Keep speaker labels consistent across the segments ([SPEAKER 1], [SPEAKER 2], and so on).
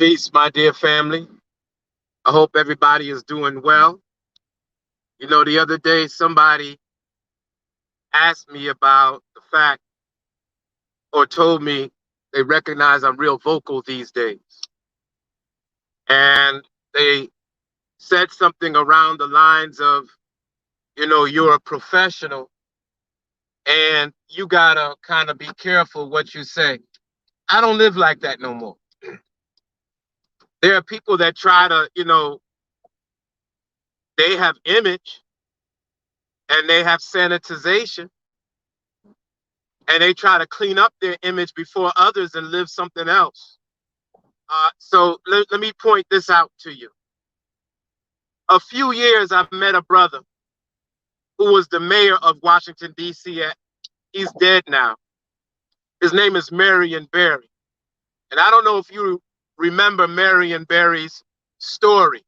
[SPEAKER 1] Peace, my dear family. I hope everybody is doing well. The other day somebody asked me about the fact or told me they recognize I'm real vocal these days. And they said something around the lines of, you're a professional and you gotta kind of be careful what you say. I don't live like that no more. There are people that try to, they have image and they have sanitization and they try to clean up their image before others and live something else. So let me point this out to you. A few years I've met a brother who was the mayor of Washington, D.C. He's dead now. His name is Marion Barry. And I don't know if you remember Marion Barry's story,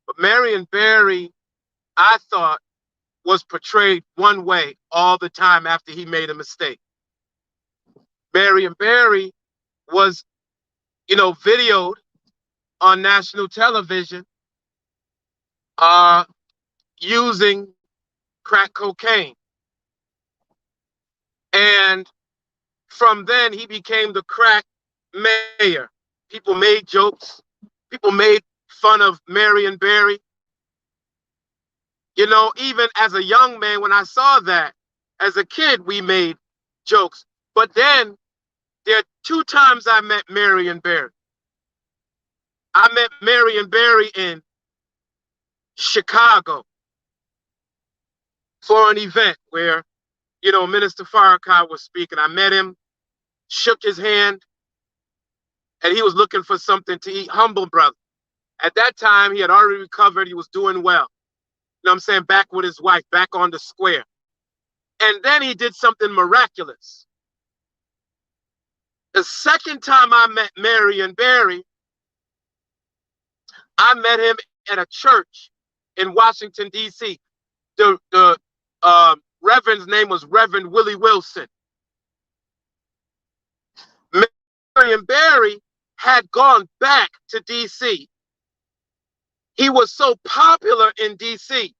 [SPEAKER 1] but Marion Barry, I thought, was portrayed one way all the time after he made a mistake. Marion Barry was, videoed on national television using crack cocaine. And from then he became the crack mayor. People made jokes. People made fun of Marion Barry. Even as a young man, when I saw that, as a kid, we made jokes. But then there are two times I met Marion Barry. I met Marion Barry in Chicago for an event where, Minister Farrakhan was speaking. I met him, shook his hand, and he was looking for something to eat. Humble brother. At that time, he had already recovered. He was doing well. You know what I'm saying? Back with his wife, back on the square. And then he did something miraculous. The second time I met Marion Barry, I met him at a church in Washington, D.C. The Reverend's name was Reverend Willie Wilson. Marion Barry had gone back to D.C. He was so popular in D.C.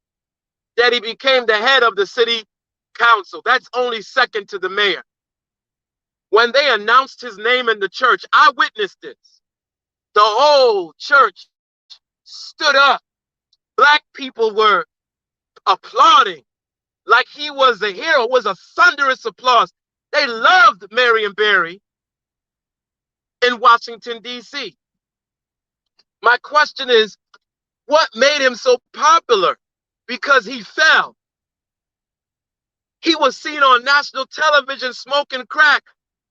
[SPEAKER 1] that he became the head of the city council. That's only second to the mayor. When they announced his name in the church, I witnessed this. The whole church stood up. Black people were applauding like he was a hero. It was a thunderous applause. They loved Marion Barry in Washington, D.C. My question is, what made him so popular? Because he fell. He was seen on national television smoking crack.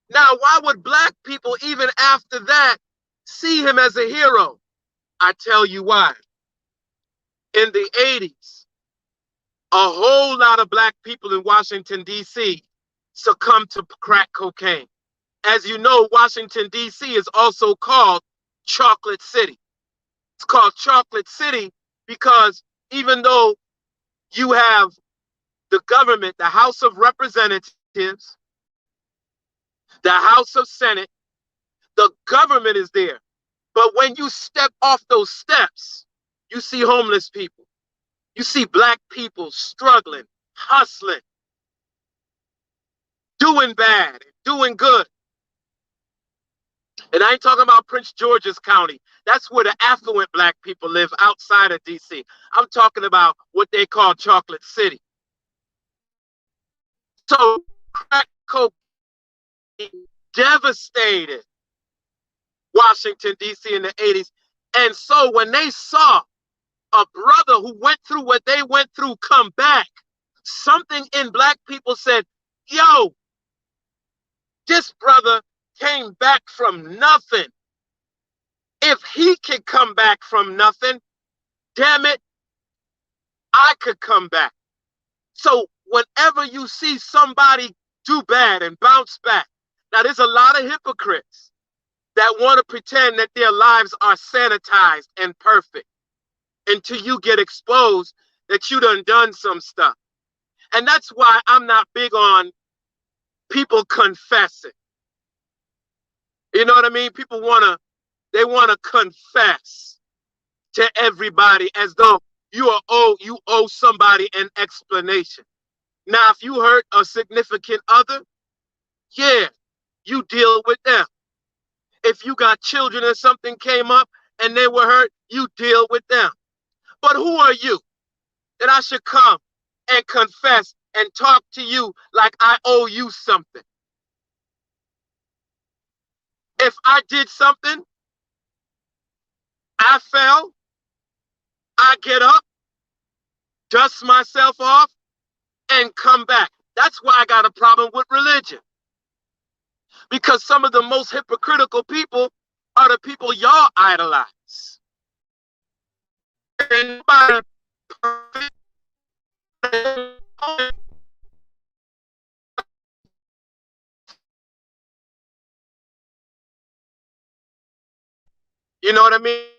[SPEAKER 1] Now, why would black people, even after that, see him as a hero? I tell you why. In the 80s, a whole lot of black people in Washington, D.C. succumbed to crack cocaine. As you know, Washington, D.C. is also called Chocolate City. It's called Chocolate City because even though you have the government, the House of Representatives, the House of Senate, the government is there. But when you step off those steps, you see homeless people. You see black people struggling, hustling, doing bad, doing good. And I ain't talking about Prince George's County. That's where the affluent black people live outside of D.C. I'm talking about what they call Chocolate City. So crack cocaine devastated Washington, D.C. in the 80s. And so when they saw a brother who went through what they went through come back, something in black people said, yo, this brother came back from nothing. If he could come back from nothing, damn it, I could come back. So whenever you see somebody do bad and bounce back, now there's a lot of hypocrites that want to pretend that their lives are sanitized and perfect until you get exposed that you done some stuff. And that's why I'm not big on people confessing. You know what I mean? People want to They want to confess to everybody as though you owe somebody an explanation. Now, if you hurt a significant other, yeah, you deal with them. If you got children and something came up and they were hurt, you deal with them. But who are you that I should come and confess and talk to you like I owe you something? If I did something, I fell, I get up, dust myself off, and come back. That's why I got a problem with religion. Because some of the most hypocritical people are the people y'all idolize. Anybody perfect, you know what I mean?